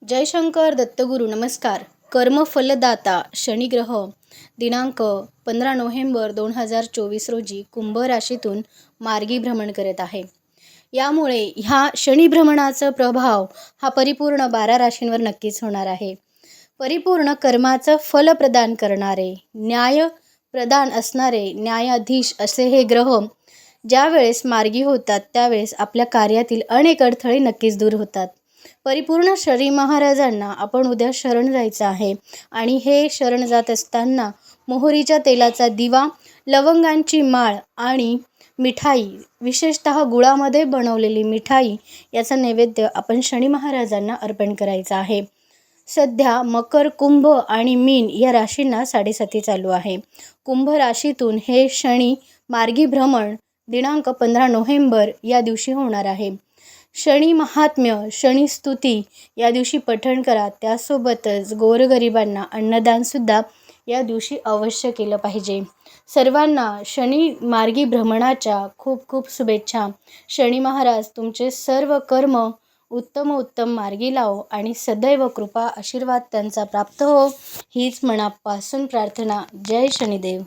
जयशंकर दत्तगुरू नमस्कार. कर्मफलदाता शनिग्रह दिनांक 15 नोव्हेंबर 2024 रोजी कुंभ राशीतून मार्गी भ्रमण करत आहे. यामुळे ह्या शनिभ्रमणाचा प्रभाव हा परिपूर्ण 12 राशींवर नक्कीच होणार आहे. परिपूर्ण कर्माचं फल प्रदान करणारे, न्याय प्रदान असणारे न्यायाधीश असे हे ग्रह ज्यावेळेस मार्गी होतात त्यावेळेस आपल्या कार्यातील अनेक अडथळे नक्कीच दूर होतात. परिपूर्ण शनी महाराजांना आपण उद्या शरण जायचं आहे आणि हे शरण जात असताना मोहरीच्या तेलाचा दिवा, लवंगांची माळ आणि मिठाई, विशेषतः गुळामध्ये बनवलेली मिठाई याचा नैवेद्य आपण शनी महाराजांना अर्पण करायचा आहे. सध्या मकर, कुंभ आणि मीन या राशींना 7.5 चालू आहे. कुंभ राशीतून हे शनी मार्गी भ्रमण दिनांक 15 नोव्हेंबर या दिवशी होणार आहे. शनी महात्म्य, शनी स्तुती या दिवशी पठण करा. त्यासोबतच गोरगरिबांना अन्नदानसुद्धा या दिवशी अवश्य केलं पाहिजे. सर्वांना शनी मार्गी भ्रमणाच्या खूप खूप शुभेच्छा. शनी महाराज तुमचे सर्व कर्म उत्तम मार्गी लावो आणि सदैव कृपा आशीर्वाद त्यांचा प्राप्त हो हीच मनापासून प्रार्थना. जय शनिदेव.